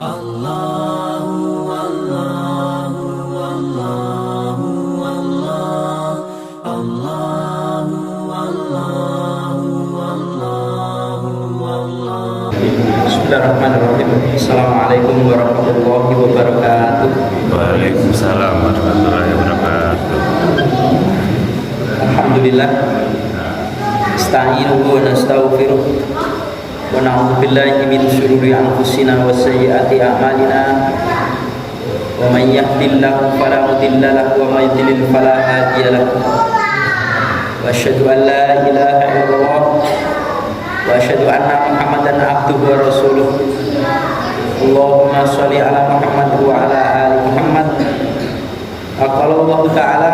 Allahu Allahu Allahu Allah Allahu Allahu Allahu Allah. Bismillahirrahmanirrahim. Assalamualaikum warahmatullahi wabarakatuh. Waalaikumsalam warahmatullahi wabarakatuh. Alhamdulillah. Nasta'inuhu wa nastaghfiruh. Wa na'udzu billahi min shururi anfusina wa sayyiati a'malina. Wa may yahdihillahu fala mudilla lahu wa may yudlil fala hadiya lahu. Wa asyhadu an la ilaha illallah wa asyhadu anna Muhammadan abduhu wa rasuluh. Allahumma sholli ala Muhammad wa ala ali Muhammad. Qala Allah Ta'ala,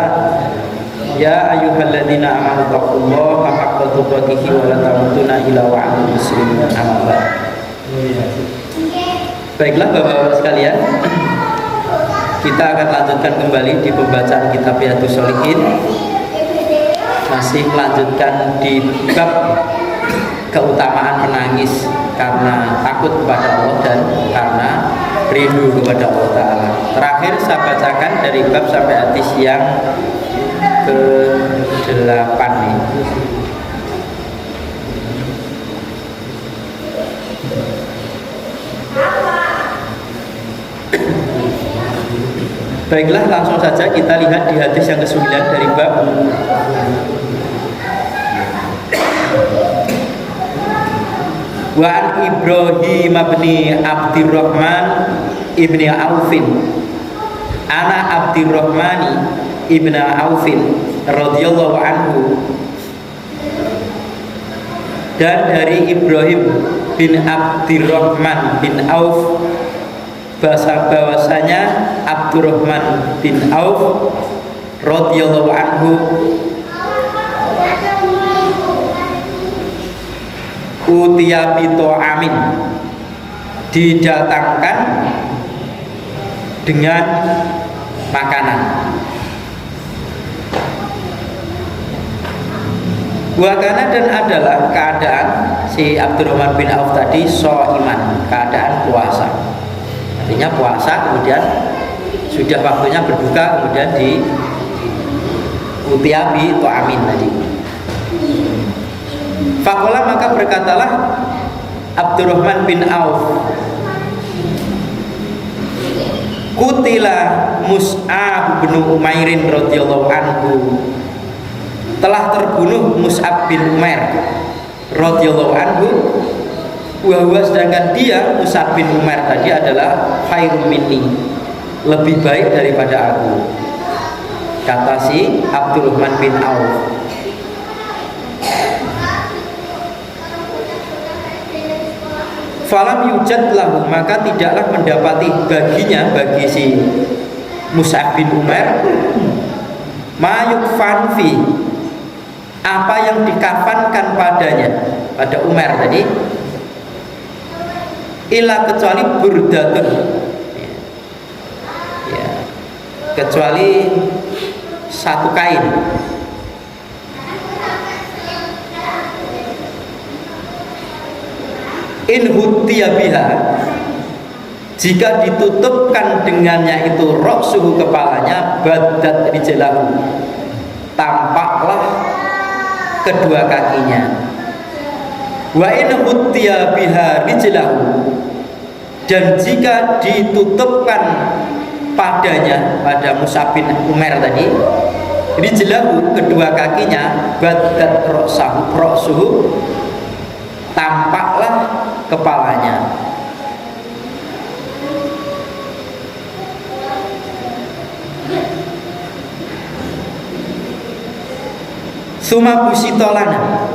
ya ayyuhalladzina amanu taqullaha haqqa tuqatih wa la tamutunna illa wa antum muslimun. Baiklah Bapak-bapak sekalian, kita akan lanjutkan kembali di pembacaan kitab Riyadhus Shalihin. Masih melanjutkan di bab keutamaan menangis karena takut kepada Allah dan karena rindu kepada Allah Ta'ala. Terakhir saya bacakan dari bab sampai hadis yang ke-8 nih. Baiklah, langsung saja kita lihat di hadis yang ke-9 dari bab. Wa an Ibrahim bin Abdurrahman ibni Aufin ana Abdurrahmani ibn Aufin radhiyallahu anhu, dan dari Ibrahim bin Abdurrahman bin Auf bahwasanya Abdurrahman bin Auf radhiyallahu anhu utiya bito amin, didatangkan dengan makanan. Wakana, dan adalah keadaan si Abdurrahman bin Auf tadi iman, keadaan puasa. Artinya puasa, kemudian sudah waktunya berbuka, kemudian di utiya bito amin tadi. Fakola, maka berkatalah Abdurrahman bin Auf, kutila Mus'ab bin Umairin radhiyallahu anhu, telah terbunuh Mus'ab bin Umair radhiyallahu anhu, wa sedangkan dia Mus'ab bin Umair tadi adalah khairum minni, lebih baik daripada aku, kata si Abdurrahman bin Auf. Falam yujad lahu, maka tidaklah mendapati baginya, bagi si Mus'ab bin Umair, ma yukfan fi, apa yang dikafankan padanya, pada Umar tadi, illa, kecuali burdatun, ya, kecuali satu kain. In hutiya biha, jika ditutupkan dengannya itu roksuhu, kepalanya, badat rijlahu, tampaklah kedua kakinya. Wa in hutiya biha rijlahu, dan jika ditutupkan padanya, pada Mus'ab bin Umair tadi, rijlahu, kedua kakinya, badat roksuhu, tampaklah kepalanya. Suma busitolana,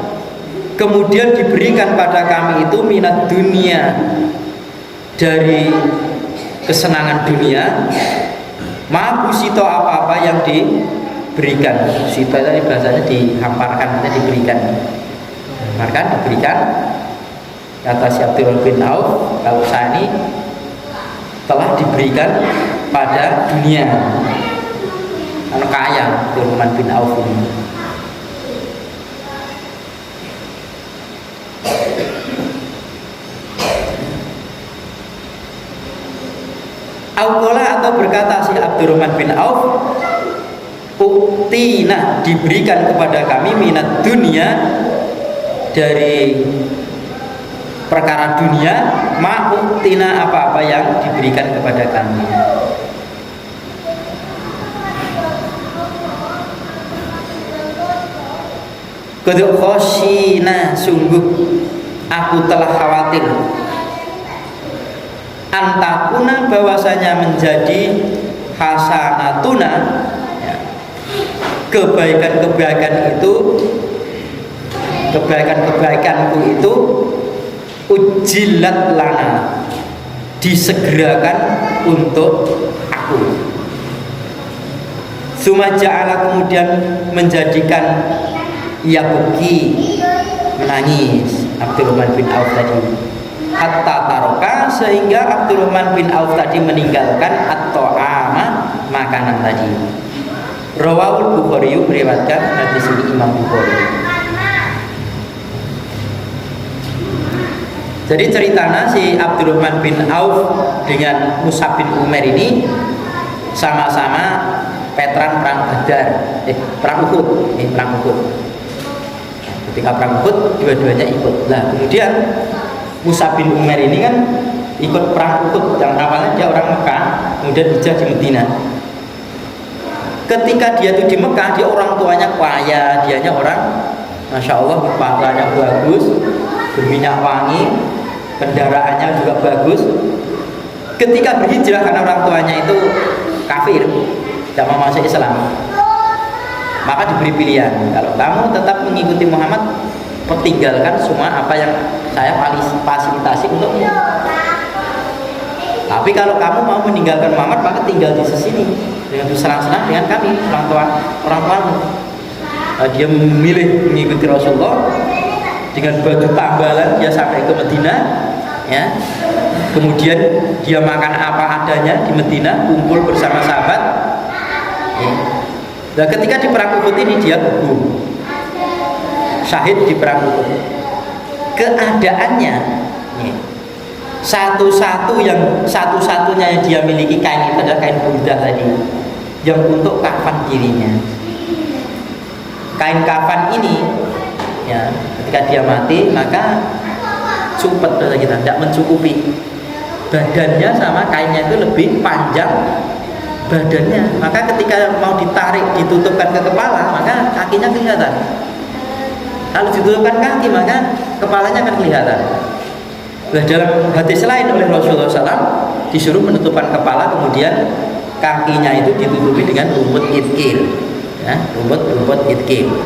kemudian diberikan pada kami itu minat dunia, dari kesenangan dunia, ma busito, apa-apa yang diberikan. Busito tadi bahasanya dihamparkan, diberikan. Maka diberikan, kata si Abdurrahman bin Auf, kalau saya ini telah diberikan pada dunia. Anak kaya Abdurrahman bin Auf ini. Auqala atau berkata si Abdurrahman bin Auf, uktina diberikan kepada kami minat dunia dari perkara dunia, ma uktina apa-apa yang diberikan kepada kami. Qad khosyina sungguh aku telah khawatir antakuna bahwasanya menjadi hasanatuna ya, kebaikan-kebaikanku itu ujilat lana disegerakan untuk aku. Sumaja'ala kemudian menjadikan ia buki menangis Abdurrahman bin Auf tadi hatta taroka sehingga Abdurrahman bin Auf tadi meninggalkan at-ta'ama makanan tadi. Rawahul Bukhari meriwayatkan hadis ini Imam Bukhari. Jadi ceritanya si Abdurrahman bin Auf dengan Mus'ab bin Umair ini sama-sama veteran perang Badar, perang Uhud. Ketika perang Uhud dua-duanya ikut. Nah kemudian Mus'ab bin Umair ini kan ikut perang Uhud, yang awalnya dia orang Mekah, kemudian hijrah di Madinah. Ketika dia itu di Mekah, dia orang tuanya kaya, dianya orang Masya Allah pakaiannya bagus, berminyak wangi, kendaraannya juga bagus. Ketika berhijrah karena orang tuanya itu kafir, tidak mau masuk Islam, maka diberi pilihan, kalau kamu tetap mengikuti Muhammad, tinggalkan semua apa yang saya fasilitasi untukmu. Tapi kalau kamu mau meninggalkan Muhammad, maka tinggal di sini dengan bersenang-senang dengan kami, orang tuamu. Dia memilih mengikuti Rasulullah dengan baju tambalan. Dia sampai ke Madinah, ya. Kemudian dia makan apa adanya di Madinah, kumpul bersama sahabat. Ya. Nah, ketika di perang Uhud ini dia gugur, syahid di perang Uhud. Keadaannya ya, satu-satunya yang dia miliki kain itu adalah kain burdah tadi yang untuk kafan dirinya. Kain kafan ini ya, ketika dia mati maka cupet dosa kita, tidak mencukupi. Badannya sama kainnya itu lebih panjang badannya, maka ketika mau ditarik ditutupkan ke kepala maka kakinya kelihatan. Kalau ditutupkan kaki maka kepalanya akan kelihatan. Nah, dalam hadis lain oleh Rasulullah SAW disuruh menutupkan kepala, kemudian kakinya itu ditutupi dengan rumput itkil, ya, rumput itkil.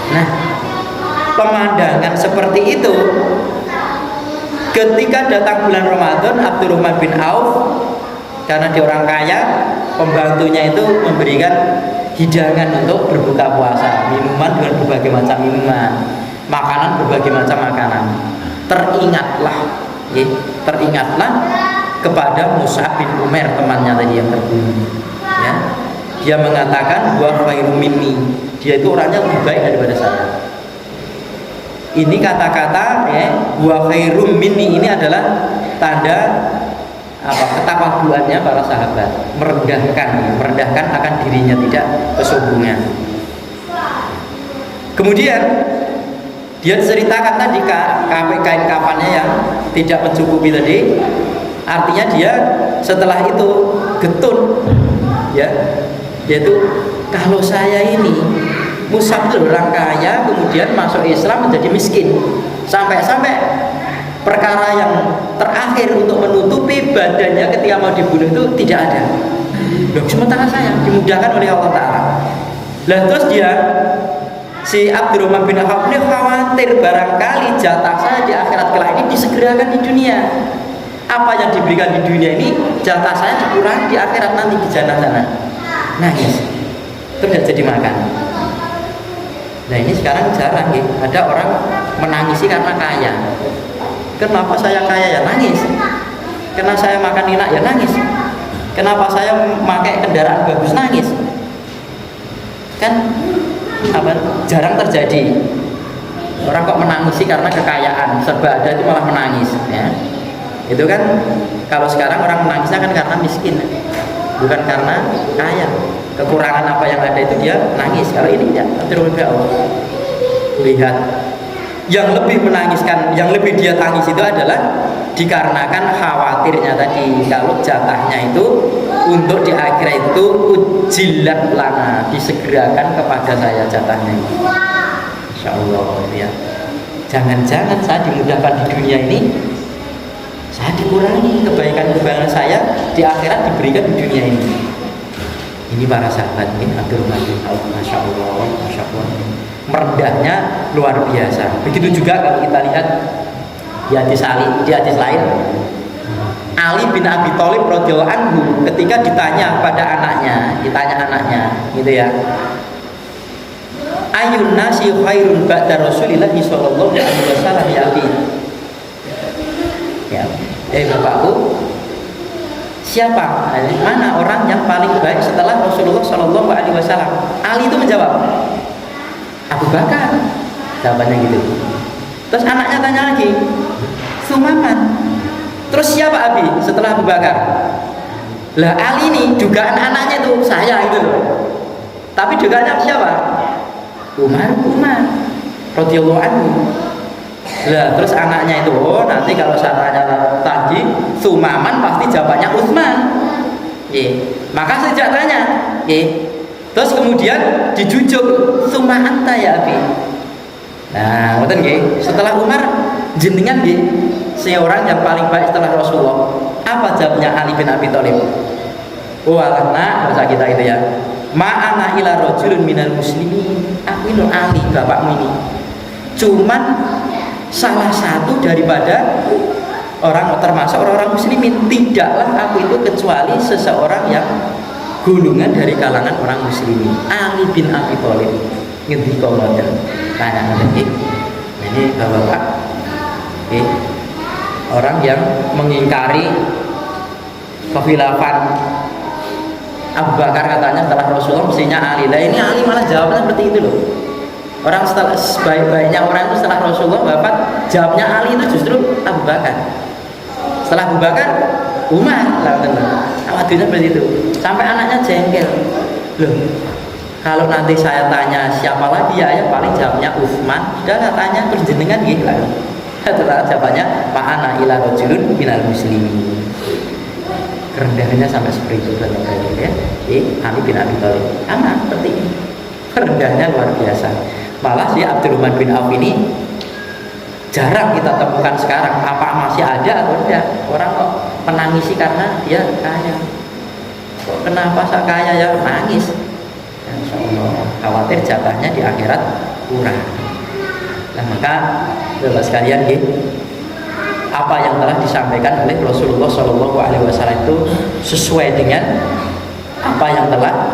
Nah, pemandangan seperti itu ketika datang bulan Ramadan, Abdurrahman bin Auf karena dia orang kaya, pembantunya itu memberikan hidangan untuk berbuka puasa, minuman dengan berbagai macam minuman, makanan berbagai macam makanan. Teringatlah kepada Mus'ab bin Umair, temannya tadi yang terbunuh. Ya. Dia mengatakan wa khairum minni, dia itu orangnya lebih baik daripada saya. Ini kata-kata ya, wa khairum minni ini adalah tanda ketawaduannya para sahabat, merendahkan akan dirinya, tidak kesombongan. Kemudian dia ceritakan tadi kain kafannya yang tidak mencukupi tadi, artinya dia setelah itu getun, ya, yaitu kalau saya ini Mus'ab orang kaya kemudian masuk Islam menjadi miskin, sampai perkara yang terakhir untuk menutupi badannya ketika mau dibunuh itu tidak ada. Loh, sementara saya dimudahkan oleh Allah Ta'ala. Lah terus dia si Abdurrahman bin Auf ini khawatir barangkali jatah saya di akhirat kelak ini disegerakan di dunia. Apa yang diberikan di dunia ini jatah saya dikurangi di akhirat nanti di jannah sana. Nangis, terus tidak jadi makan. Nah ini sekarang jarang ya, ada orang menangisi karena kaya. Kenapa saya kaya ya nangis? Kenapa saya makan enak ya nangis? Kenapa saya memakai kendaraan bagus nangis? Kan jarang terjadi. Orang kok menangisi karena kekayaan, serba ada itu malah menangis, ya. Itu kan kalau sekarang orang menangisnya kan karena miskin, bukan karena kaya. Kekurangan apa yang ada itu dia nangis. Kalau ini ya Allah. Lihat, yang lebih menangiskan, yang lebih dia tangis itu adalah dikarenakan khawatirnya tadi kalau jatahnya itu untuk di akhirat itu ujilat lana, disegerakan kepada saya jatahnya. Insya Allah ya. Jangan-jangan saya dimudahkan di dunia ini, saya dikurangi kebaikan-kebaikan saya di akhirat diberikan di dunia ini. Ini para sahabat ini Masya Allah, Masya Allah. Merendahnya luar biasa. Begitu juga kalau kita lihat di hadis lain, Ali bin Abi Thalib radhiyallahu anhu ketika ditanya anaknya, gitu ya. Ayun nasi khairun ba'da Rasulillah sallallahu alaihi wasallam ya Abi. Ya, bapakku, siapa? Mana orang yang paling baik setelah Rasulullah sallallahu alaihi wasallam? Ali itu menjawab, Abu Bakar. Jawabannya gitu. Terus anaknya tanya lagi, Sumaman. Terus siapa Abi setelah Abu Bakar? Lah Ali ini dugaan anaknya itu saya gitu loh. Tapi dugaannya siapa? Umar radhiyallahu anhu. Lah terus anaknya itu, oh nanti kalau saya tanya tadi Sumaman pasti jawabannya Utsman. Maka sejak tanya, terus kemudian dijujuk Summa anta ya Abi. Nah, ngoten nggih. Setelah Umar jenengan nggih seorang yang paling baik setelah Rasulullah. Apa jawabnya Ali bin Abi Thalib? Walana bahasa kita itu ya. Ma'ana ila rajulun minal muslimin. Aku ini Ali bapakmu ini. Cuman salah satu daripada orang termasuk orang muslimin. Tidaklah aku itu kecuali seseorang yang golongan dari kalangan orang muslimin. Ali bin Abi Thalib ngendika ngoten. Tanya ini Bapak, orang yang mengingkari kekhilafan Abu Bakar katanya setelah Rasulullah mestinya Ali. Nah ini Ali malah jawabnya seperti itu loh. Orang setelah sebaik-baiknya orang itu setelah Rasulullah, Bapak jawabnya Ali itu justru Abu Bakar. Setelah Abu Bakar Umar lah tenang. Awalnya seperti itu. Sampai anaknya jengkel. Loh, kalau nanti saya tanya siapa lagi ya paling jawabnya Utsman. Sudah lah tanya terus jenengan gitu lah. Setelah jawabannya ma'ana ila rajulun minal muslimin. Rendahnya sampai seperti itu ya. Ali bin Abi Thalib. Anak seperti ini. Rendahnya luar biasa. Malah si Abdurrahman bin Auf ini jarang kita temukan sekarang. Apa masih ada atau tidak? Orang kok menangisi karena dia kaya. Kok kenapa saya kaya ya nangis? Insya Allah khawatir jatahnya di akhirat kurang. Nah maka Bapak sekalian apa yang telah disampaikan oleh Rasulullah Shallallahu Alaihi Wasallam itu sesuai dengan apa yang telah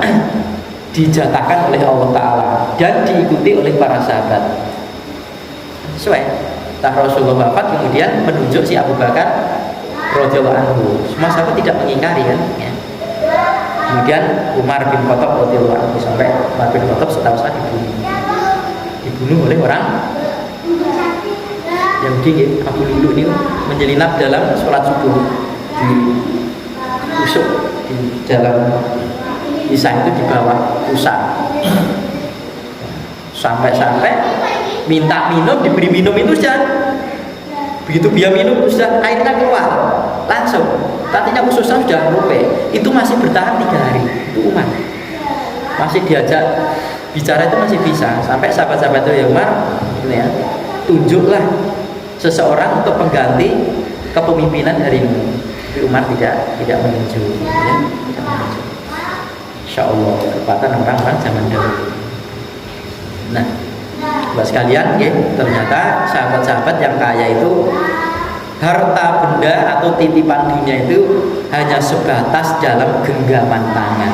dijatahkan oleh Allah Taala dan diikuti oleh para sahabat. Sesuai. Nah, Rasulullah wafat kemudian menunjuk si Abu Bakar radhiyallahu anhu. Semua sahabat tidak mengingkari kan? Ya. Kemudian Umar bin Khattab radhiyallahu anhu sampai Umar bin Khattab setahu saya dibunuh oleh orang Yahudi. Abu Lulu ini menyelinap dalam sholat subuh ditusuk di dalam kisah itu di bawah pusat sampai minta minum, diberi minum itu sudah begitu dia minum sudah airnya keluar langsung artinya khususnya sudah robek. Itu masih bertahan 3 hari. Itu Umar masih diajak bicara itu masih bisa sampai sahabat-sahabat itu ya Umar ya, tunjuklah seseorang untuk pengganti kepemimpinan harimu. Tapi Umar tidak menunjuk ya, tidak menunjuk. Insya Allah kekuatan orang-orang zaman dahulu. Nah Bapak sekalian ya, ternyata sahabat-sahabat yang kaya itu harta benda atau titipan dunia itu hanya sebatas dalam genggaman tangan,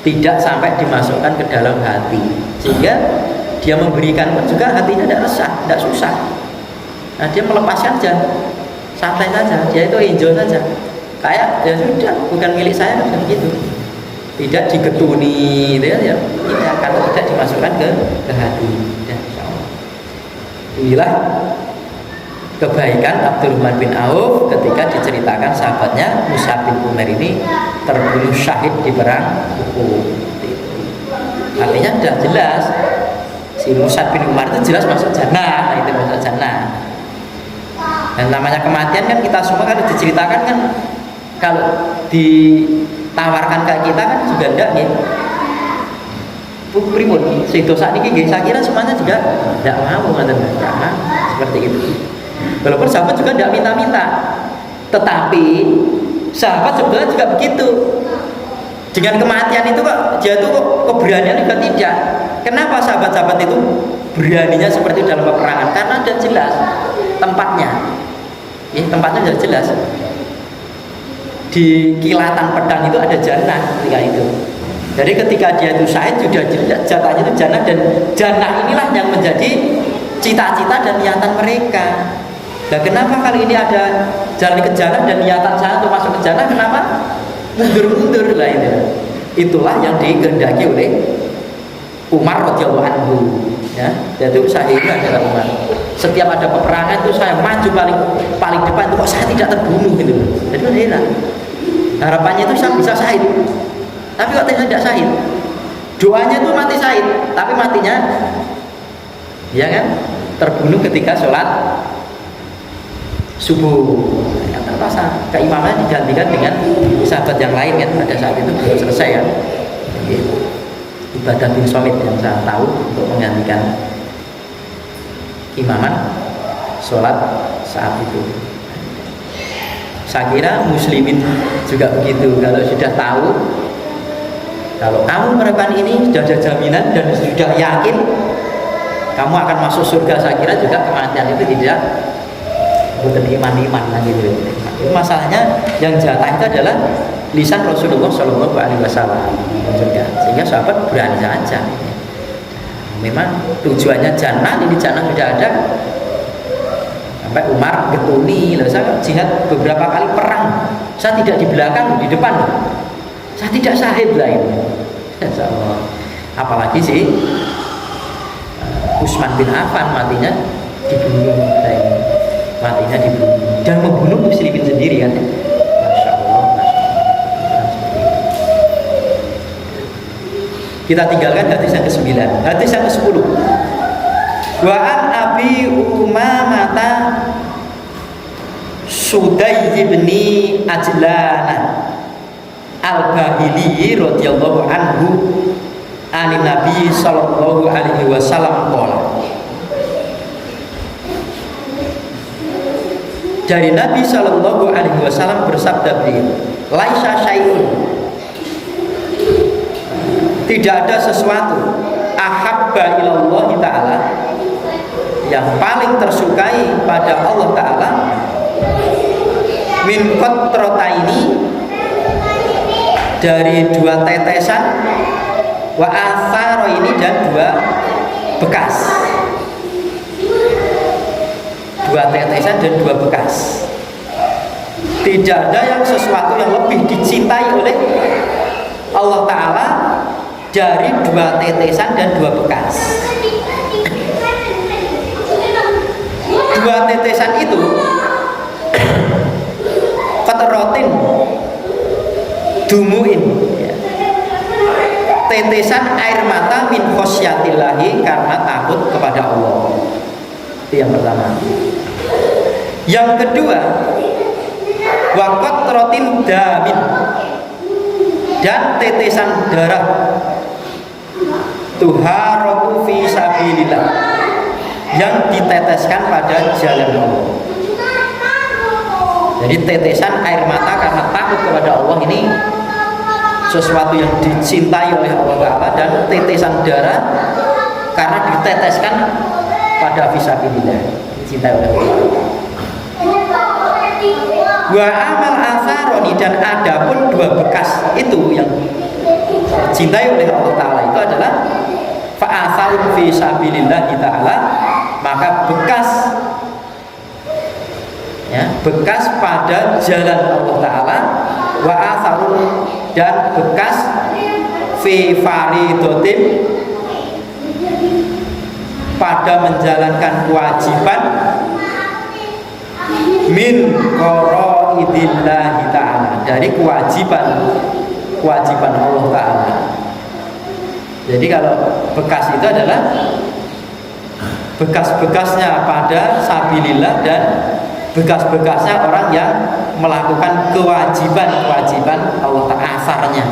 tidak sampai dimasukkan ke dalam hati, sehingga dia memberikan pun juga hatinya tidak resah, tidak susah. Nah dia melepaskan saja, santai saja, dia itu enjoy saja, kayak ya sudah bukan milik saya kan begitu, tidak digetuni ya, ya karena tidak dimasukkan ke hati ya, inilah kebaikan Abdurrahman bin Auf ketika diceritakan sahabatnya Mus'ab bin Umair ini terbunuh syahid di perang Uhud. Artinya sudah jelas si Mus'ab bin Umair itu jelas masuk jannah, itu masuk jannah. Dan namanya kematian kan kita semua kalau diceritakan kan, kalau ditawarkan ke kita kan juga enggak nih. Pripun sing dosa niki nggih, saya kira semuanya juga enggak mau ngoten, seperti itu. Walaupun sahabat juga tidak minta-minta, tetapi sahabat sebenarnya juga begitu. Dengan kematian itu kok dia itu kok keberanian juga tidak. Kenapa sahabat-sahabat itu beraninya seperti dalam peperangan? Karena sudah jelas tempatnya. Tempatnya sudah jelas. Di kilatan pedang itu ada jannah ketika itu. Jadi ketika dia itu syahid sudah jelas jatahnya itu jannah, dan jannah inilah yang menjadi cita-cita dan niatan mereka. Nah, kenapa kali ini ada jalan ke jannah dan niatan saya untuk masuk ke jannah, kenapa mundur-mundur lah ini? Itulah yang dikehendaki oleh Umar radhiyallahu anhu. Ya, yaitu saya ini adalah Umar. Setiap ada peperangan itu saya maju paling depan, itu kok saya tidak terbunuh gitu. Jadi heran. Harapannya itu saya bisa syahid, tapi kok saya tidak syahid. Doanya itu mati syahid, tapi matinya ya kan terbunuh ketika sholat subuh. Ya, terpaksa keimamannya digantikan dengan sahabat yang lain kan. Pada saat itu belum selesai ya. Ibadah bin Somit yang saya tahu untuk menggantikan imaman sholat saat itu. Saya kira muslimin juga begitu. Kalau sudah tahu, kalau kamu melakukan ini sudah ada jaminan dan sudah yakin kamu akan masuk surga, saya kira juga kematian itu tidak bukan iman-iman lagi gitu. Masalahnya yang jatah itu adalah lisan Rasulullah Shallallahu Alaihi Wasallam, sehingga sahabat berani saja. Memang tujuannya jannah, ini jannah sudah ada. Sampai Umar getuni, saya jihad beberapa kali perang, saya tidak di belakang, di depan, saya tidak syahid lah ini. Apalagi sih Utsman bin Affan matinya dibunuh, matinya dibunuh dan membunuh muslimin sendiri kan. Masya Allah, Masya Allah. Kita tinggalkan hadis yang ke-9. Hadis yang ke-10. Wa an Abi Umamata Sudai bin Ajlan Al-Bahili radhiyallahu anhu anin Nabi sallallahu alaihi wasallam qala. Dari Nabi sallallahu alaihi wasallam bersabda beliau, laisa syai'un, tidak ada sesuatu ahabba ilallah ta'ala, yang paling tersukai pada Allah Ta'ala, min qatrataini, dari dua tetesan, wa atharo, ini dan dua bekas, dua tetesan dan dua bekas. Tidak ada yang sesuatu yang lebih dicintai oleh Allah Ta'ala dari dua tetesan dan dua bekas. Dua tetesan itu qatratin dumuin, tetesan air mata min khosyatillahi, karena takut kepada Allah. Itu yang pertama. Yang kedua, wa qatratin damin, dan tetesan darah, tuharatu fi sabilillah, yang diteteskan pada jalan Allah. Jadi tetesan air mata karena takut kepada Allah ini sesuatu yang dicintai oleh Allah Ta'ala, dan tetesan darah karena diteteskan pada fisabilillah, dicintai oleh Allah. Wa amal asaroni, dan ada pun dua bekas itu yang dicintai oleh Allah Ta'ala itu adalah fa'asarun fisabilillah ta'ala, maka bekas, ya, bekas pada jalan Allah Ta'ala, wa atharun, dan bekas fi faridotin, pada menjalankan kewajiban, min qaraidillahi ta'ala, dari kewajiban Allah Ta'ala. Jadi kalau bekas itu adalah bekas-bekasnya pada sabilillah dan bekas-bekasnya orang yang melakukan kewajiban Allah Ta'ala.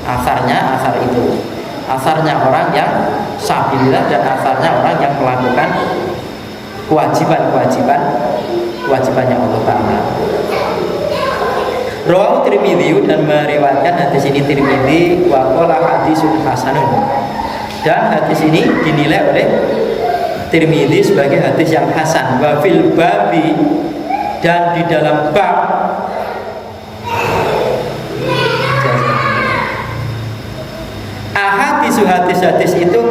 Asar itu asarnya orang yang sabilillah dan asarnya orang yang melakukan kewajibannya Allah Ta'ala. Rawahu Tirmidzi, dan meriwayatkan hadis ini Tirmidzi, wa qala hadisun hasanun, dan hadis ini dinilai oleh Tirmidzi sebagai hadis yang hasan. Wa fil babi, dan di dalam bab hadis itu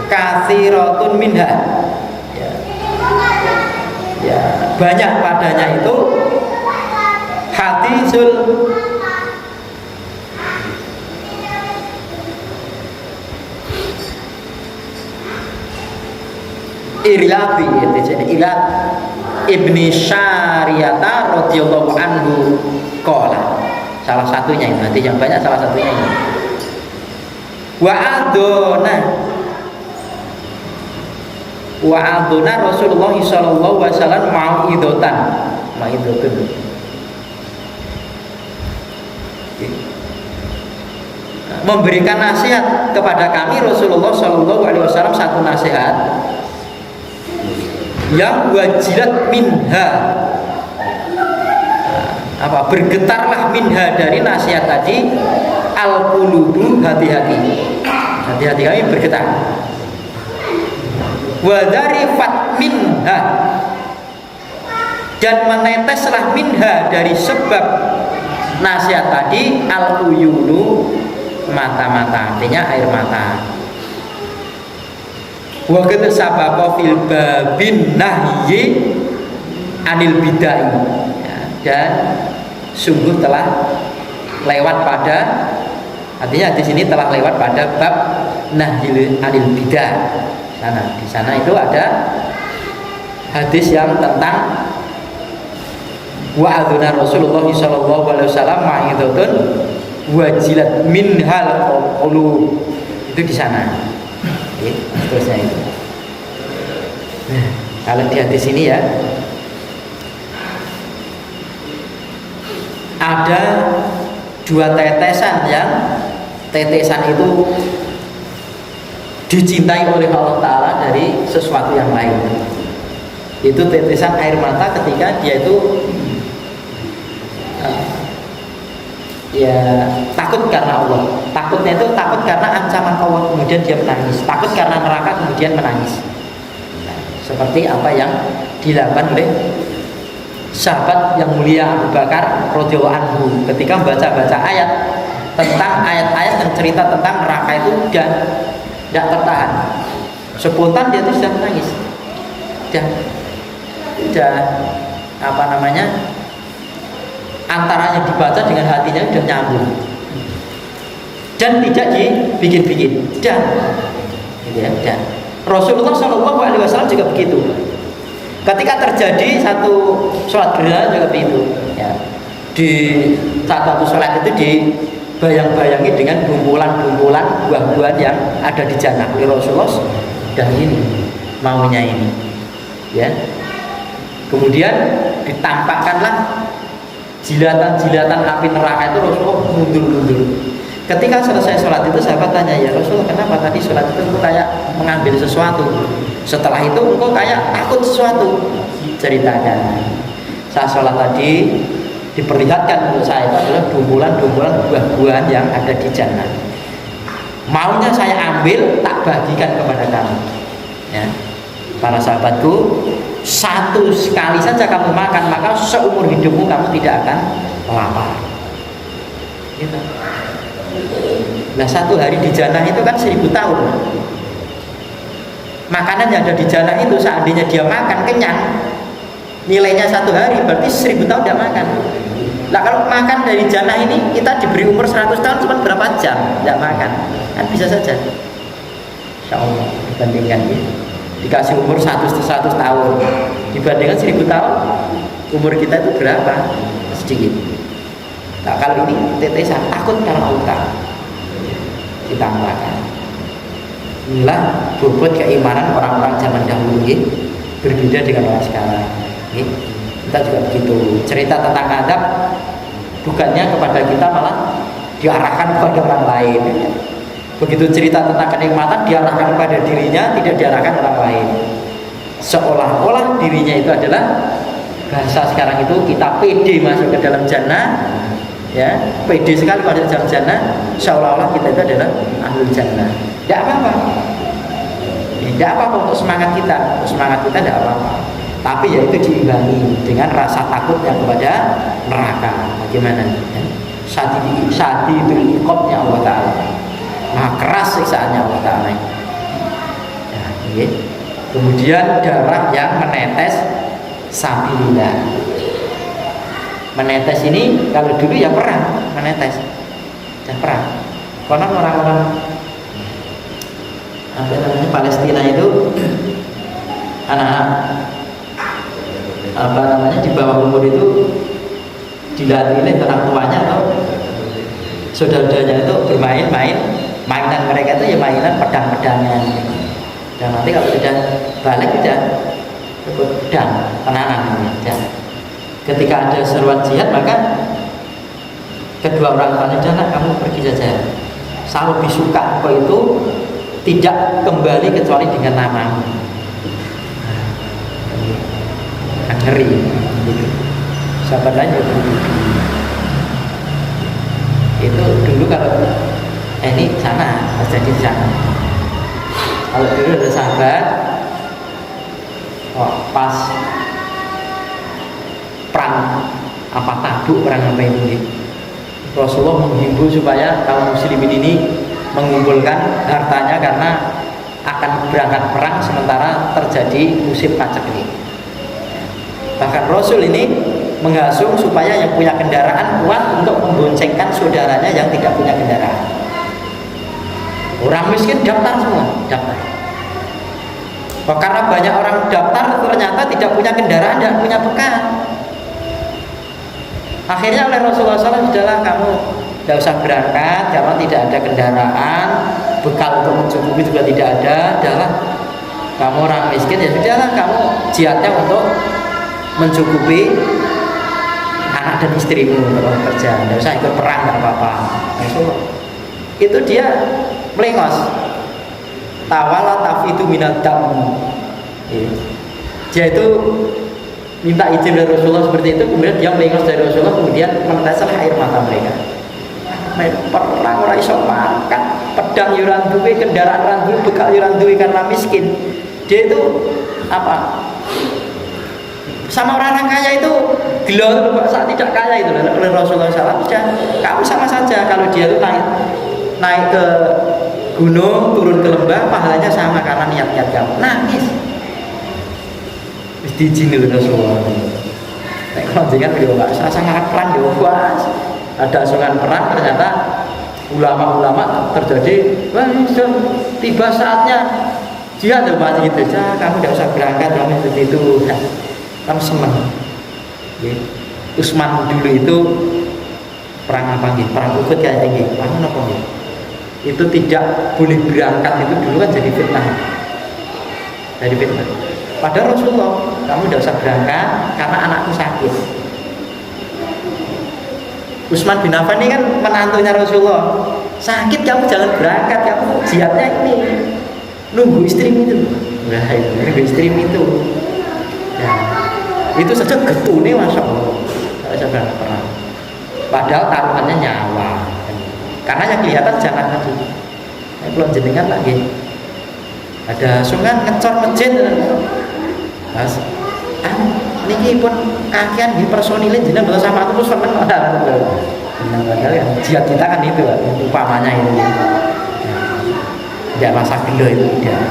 katsiratun minha, ya, banyak padanya itu hadisul Iryati, itu jadi Iryat Ibni Syariyata radhiyallahu anhu qala, salah satunya ini, nanti yang banyak salah satunya ini. Wa adona Rasulullah sallallahu alaihi wasallam mau'idatan, memberikan nasihat kepada kami Rasulullah sallallahu alaihi wasallam, satu nasihat yang wajilat minha, bergetarlah minha, dari nasihat tadi, al-qulubu, hati-hati kami bergetar, wa darifat minha, dan meneteslah minha, dari sebab nasihat tadi, al-uyunu, mata-mata, artinya air mata. Wa qad sabaqa fil babin nahyi anil bid'ah, ya, dan sungguh telah lewat pada, artinya di sini telah lewat pada bab nahyi anil bid'ah. Di sana itu ada hadis yang tentang wa adzana Rasulullah sallallahu alaihi wasallam ma'idhatun wajilat minhal qulub, itu di sana. Oke, terusnya itu. Nah, kalau di hadis ini ya ada dua tetesan, yang tetesan itu dicintai oleh Allah Ta'ala dari sesuatu yang lain. Itu tetesan air mata ketika dia itu ya takut karena Allah. Takutnya itu takut karena ancaman Allah, kemudian dia menangis. Takut karena neraka, kemudian menangis. Nah, seperti apa yang dilakukan oleh sahabat yang mulia Abu Bakar radhiyallahu anhu ketika baca ayat tentang ayat-ayat yang cerita tentang neraka itu udah tidak tertahan. Spontan dia itu sudah menangis. Udah antaranya dibaca dengan hatinya sudah nyambung dan tidak dibikin-bikin, dan Rasulullah SAW juga begitu. Ketika terjadi satu sholat gerhana juga begitu, ya. Di satu sholat itu dibayang-bayangi dengan bumbulan-bumbulan buah-buahan yang ada di jannah oleh Rasulullah, dan ini maunya ini, ya. Kemudian ditampakkanlah jilatan-jilatan api neraka itu. Rasulullah mundur-mundur. Ketika selesai sholat itu, sahabat tanya, ya Rasulullah, kenapa tadi sholat itu engkau kayak mengambil sesuatu, setelah itu engkau kayak takut sesuatu? Ceritakan, saat sholat tadi diperlihatkan untuk saya itu adalah bumbulan-bumbulan buah-buahan yang ada di jannah. Maunya saya ambil, tak bagikan kepada kamu, ya. Para sahabatku, satu sekali saja kamu makan, maka seumur hidupmu kamu tidak akan lapar, gitu. Nah, satu hari di jannah itu kan 1000 tahun. Makanan yang ada di jannah itu, seandainya dia makan kenyang, nilainya satu hari, berarti 1000 tahun tidak makan. Nah, kalau makan dari jannah ini, kita diberi umur 100 tahun, cuma berapa jam tidak makan, kan bisa saja. Insya Allah, dibandingkan ini, dikasih umur 100 tahun dibandingkan 1000 tahun, Umur kita itu berapa? Sedikit. Nah, kalau ini tetesan, takut karena Allah kita melakukan. Inilah bobot keimanan orang-orang zaman dahulu ini berbeda dengan orang sekarang. Kita juga begitu. Cerita tentang adab bukannya kepada kita, malah diarahkan kepada orang lain. Begitu cerita tentang kenikmatan diarahkan kepada dirinya, tidak diarahkan orang lain. Seolah-olah dirinya itu adalah, bahasa sekarang itu, kita pede masuk ke dalam jannah, ya, pede sekali masuk ke dalam jannah, seolah-olah kita itu adalah ahlul jannah. Tidak apa-apa, tidak apa-apa untuk semangat kita, tidak apa-apa. Tapi ya itu diimbangi dengan rasa takut yang kepada neraka. Bagaimana? Ya? Syadidul iqabnya Allah Ta'ala, maha keras siksaannya Allah Ta'ala. Ya, ya. Kemudian darah yang menetes sabilillah. Menetes ini kalau dulu ya perang, menetes dan perang. Konon orang-orang apa namanya Palestina itu anak-anak apa namanya di bawah umur itu dilatih oleh orang tuanya atau saudara-saudaranya itu mainan mereka itu ya mainan pedang-pedangan. Dan nanti kalau sudah balik sudah pedang tenanan ya. Ketika ada seruan jihad, maka kedua orang tuanya, "Nak, kamu pergi saja. Saya lebih suka kau itu tidak kembali kecuali dengan namamu." Ngeri gitu. Sahabat aja itu dulu kalau ini sana, jadi di sana. Kalau dulu ada sahabat, pas perang apa Tabuk, perang apa ini, Rasulullah menghimbau supaya kaum muslimin ini mengumpulkan hartanya karena akan berangkat perang sementara terjadi musim paceklik. Bahkan Rasul ini menghasung supaya yang punya kendaraan kuat untuk memboncengkan saudaranya yang tidak punya kendaraan. Orang miskin daftar semua, daftar. Karena banyak orang daftar ternyata tidak punya kendaraan, tidak punya bekal. Akhirnya oleh Rasulullah SAW, sudahlah kamu tidak usah berangkat karena tidak ada kendaraan, bekal untuk mencukupi juga tidak ada. Sudahlah kamu orang miskin, ya sudahlah kamu jihadnya untuk mencukupi anak dan istrimu untuk kerja, tidak usah ikut perang, tidak apa-apa. Itu dia melengos, tawala tafidu minad dam. Dia itu minta izin dari Rasulullah seperti itu, kemudian dia melengos dari Rasulullah, kemudian meneteskan air mata mereka. Perang ora iso makan, pedang yuran duwe, kendaraan randu, bekal yuran duwe karena miskin. Dia itu apa? Sama orang kaya itu gila saat tidak kaya itu oleh Rasulullah SAW. Kamu sama saja, kalau dia itu naik ke gunung, turun ke lembah, pahalanya sama karena niat-niat kamu. Nangis. Diizin oleh Rasulullah. Nek konjengan beliau enggak usah sangat pelan yo, Mas. Ada asuhan perang, ternyata ulama-ulama terjadi, wah sudah tiba saatnya jihad tuh Mas gitu. Kamu tidak usah berangkat, kamu seperti itu. Kamu senang. Utsman dulu itu perang apa nih? Perang Uhud kayak ini. Perang apa nih? Itu tidak boleh berangkat itu dulu kan jadi fitnah. Jadi fitnah. Padahal Rasulullah, kamu tidak usah berangkat karena anakku sakit. Utsman bin Affan ini kan menantunya Rasulullah. Sakit kamu jangan berangkat, kamu jihadnya ini nunggu istrimu itu. Nah, nunggu istrimu itu. Ya. Itu saja getune Masya Allah. Saya berangkat perang. Padahal taruhannya nyawa. Karena yang kelihatan jangan lagi. Belum jenengan lagi. Ada sungai ngecor masjid. Mas, niki pun kakian di personilin jenengan betul sama aku terus seneng padahal kan jihad kita kan itu upamanya itu. Tidak masa gelo itu tidak.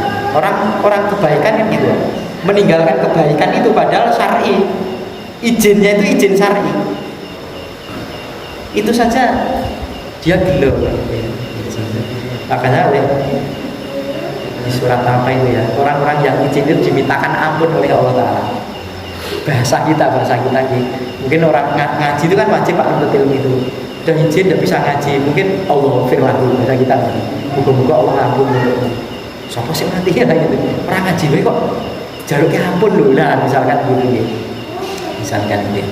Orang kebaikan kan gitu. Meninggalkan kebaikan itu padahal syar'i, izinnya itu izin syar'i, itu saja dia gelo. Makanya di surat apa itu ya, orang-orang yang izin itu dimintakan ampun oleh Allah Ta'ala. bahasa kita gitu. Mungkin orang ngaji itu kan wajib Pak untuk ilmu itu. Udah izin tidak bisa ngaji, mungkin Allah firlahu bahasa kita. Moga-moga Allah ampun untuk siapa sih nanti ya gitu. Orang ngaji kok jaluknya ampun loh, nah misalkan gitu ya. Misalkan gitu.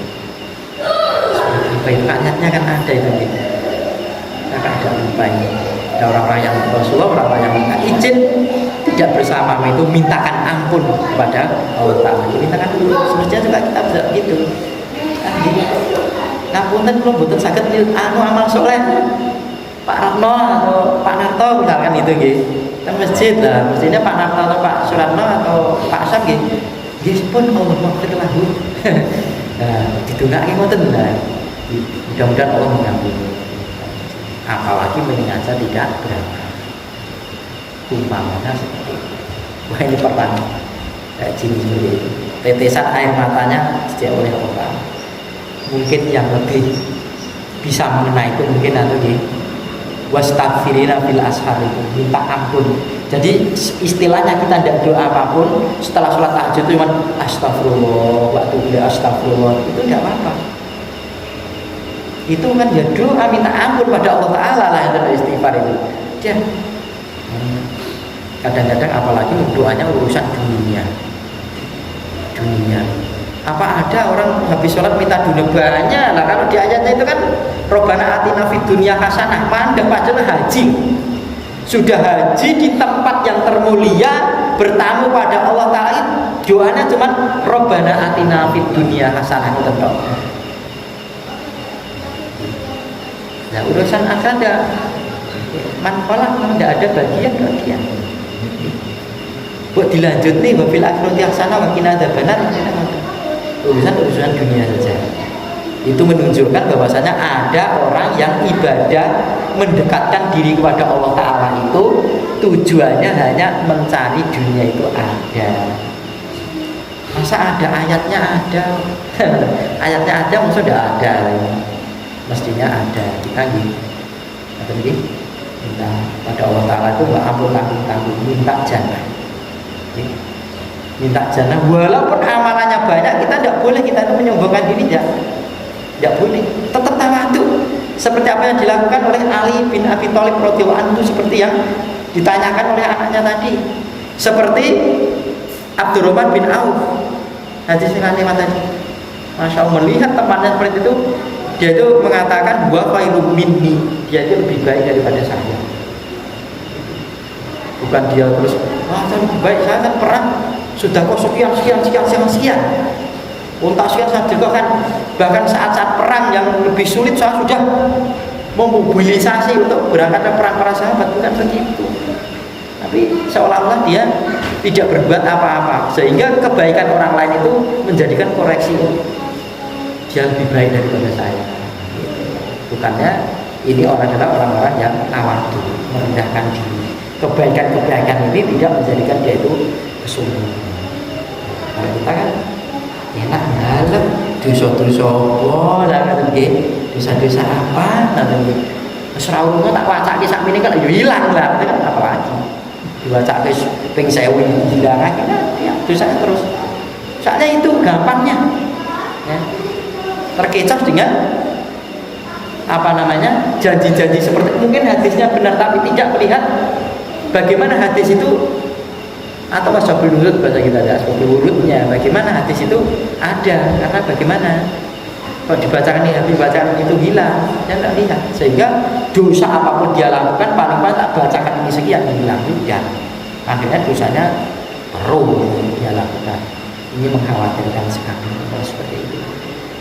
Apa itu ayatnya kan ada itu gitu. Kakak ada lupa ini. Ada orang-orang yang Rasulullah, orang-orang yang minta izin tidak bersama itu mintakan ampun kepada Allah Ta'ala. Mintakan dulu, sebenarnya juga kita bisa gitu. Kan gitu. Ngapunten kalau butuh sakit amal soleh Pak Ratno atau Pak Narto misalkan itu gitu. Kita masjid lah, mestinya Pak Narto atau Pak Suratno atau Pak Asam gitu. Dia pun Allah maghfir lahu. Nah, didongake ngoten lah. Mudah-mudahan Allah mengampuni. Apalagi menyengaja tidak beramal. Umpamanya seperti itu. Wah ini pertama jin seperti itu. Tetesan air matanya sejak oleh Allah. Mungkin yang lebih bisa mengenai itu mungkin nanti di wastaghfirina fil ashar itu minta ampun. Jadi istilahnya kita tidak doa apapun setelah sholat tahajud itu cuma astagfirullah, waktu bila astagfirullah itu tidak apa-apa. Itu kan ya doa minta ampun pada Allah Ta'ala lah yang istighfar itu. Dia kadang-kadang apalagi doanya urusan dunia. Apa ada orang habis sholat minta dunia banyak lah? Kalau di ayatnya itu kan Robbana atina fid dunya hasanah, pandang padahal haji. Sudah haji di tempat yang termulia bertamu pada Allah Ta'ala, doanya cuma Robbana atina fid dunya hasanah itu toh. Nah urusan akhirat manfalah tidak ada bagian. Buat dilanjut nih wabil akhirati hasanah wa qina adzabannar. Urusan dunia saja. Itu menunjukkan bahwasanya ada orang yang ibadah mendekatkan diri kepada Allah Ta'ala itu tujuannya hanya mencari dunia itu ada. Masa ada ayatnya ada ayatnya ada maksudnya tidak ada mestinya ada. Kita minta pada Allah Ta'ala itu nggak ampun tanggung minta jannah. Minta jannah walaupun amalannya banyak kita tidak boleh kita itu menyombongkan diri tidak boleh, tetap tawadhu seperti apa yang dilakukan oleh Ali bin Abi Thalib radhiyallahu anhu, seperti yang ditanyakan oleh anaknya tadi, seperti Abdurrahman bin Auf hadis yang lewat tadi. Masya Allah, melihat temannya seperti itu dia itu mengatakan wa khairum minni, dia itu lebih baik daripada saya. Bukan dia terus saya lebih baik, saya kan perang sudah kok sekian unta sekian saya juga kan, bahkan saat-saat perang yang lebih sulit saya sudah memobilisasi untuk berangkat ke perang para sahabat. Bukan begitu, tapi seolah-olah dia tidak berbuat apa-apa sehingga kebaikan orang lain itu menjadikan koreksi, dia lebih baik daripada saya. Bukannya ini adalah orang-orang yang tawadhu, merendahkan diri. Kebaikan-kebaikan ini tidak menjadikan dia itu kesombongan. Kalau kita kan enak dalam dosa-dosa apa, dosa-dosa apa, nanti serawungnya tak wacake sak mene kan hilang lah, itu kan apa lagi? Diwacake ping 1000 hilang lagi, ya dosanya terus. Soalnya itu gampangnya, ya, terkecoh dengan janji-janji seperti mungkin hadisnya benar tapi tidak melihat bagaimana hadis itu, atau asbabul nuzul bahasa kita ada asbabul wurudnya, bagaimana hadis itu ada, karena bagaimana kalau dibacakan itu hilang, dia tidak lihat, sehingga dosa apapun dia lakukan paling tak bacakan ini sekian hilang juga, akhirnya dosanya terus dia lakukan. Ini mengkhawatirkan sekali kalau seperti itu.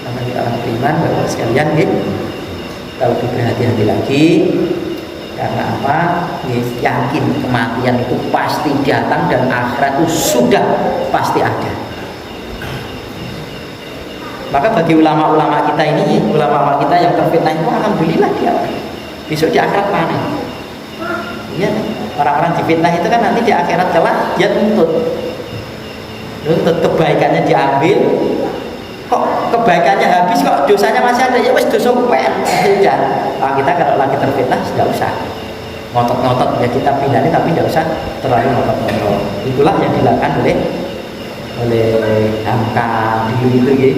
Karena kita orang beriman bahwa sekalian kita lebih berhati-hati lagi. Karena apa? Yakin kematian itu pasti datang dan akhirat itu sudah pasti ada. Maka bagi ulama-ulama kita ini, ulama-ulama kita yang terfitnah itu alhamdulillah dia besok di akhirat panen. Ya, orang-orang difitnah itu kan nanti di akhirat kelak dia nuntut kebaikannya diambil, kok kebaikannya habis, kok dosanya masih ada, ya wes dosa kupen aja. Nah, kita kalau lagi terfitnah tidak usah ngotot-ngotot, ya kita pindahnya tapi tidak usah terlalu ngotot-ngotot. Itulah yang dilakukan oleh oleh MK dulu itu ya,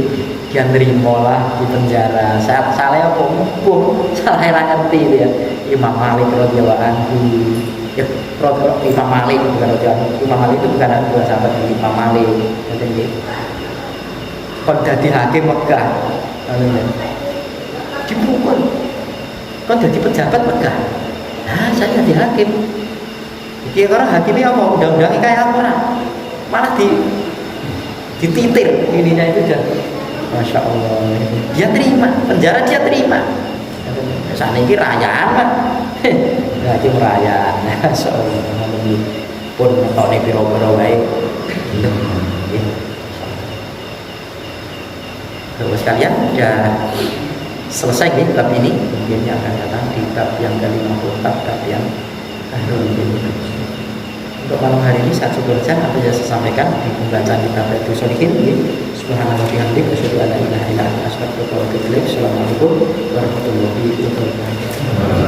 dia nerima lah di penjara. Salah apa hukum, salah yang ngerti dia. Imam Malik radhiyallahu anhu, ya Imam Malik bukan radhiyallahu anhu. Imam Malik itu bukan anak buah sahabat Imam Malik, ngerti? Kon dadi hakim Mekah, dipukul. Kon dadi pejabat Mekah. Nah, saya jadi hakim. Iki orang hakimnya apa? Undang-undangnya kayak apa? Malah dititir ininya itu dah. Masya Allah. Dia terima penjara, dia terima. Saat ini rayaan kan? Hakim rayaan. Masya Allah. Pun mentok nih biro-biro baik. Terus sekalian sudah selesai nih bab ini. Mungkin yang akan datang di bab yang ke-54, bab yang akhirul ini. Untuk malam hari ini saya cukup saja apa yang saya sampaikan di pembacaan kitab Riyadhus Shalihin. Subhanallah wa bihamdihi asyhadu an la ilaha illa anta astaghfiruka wa atubu ilaik. Assalamualaikum warahmatullahi wabarakatuh.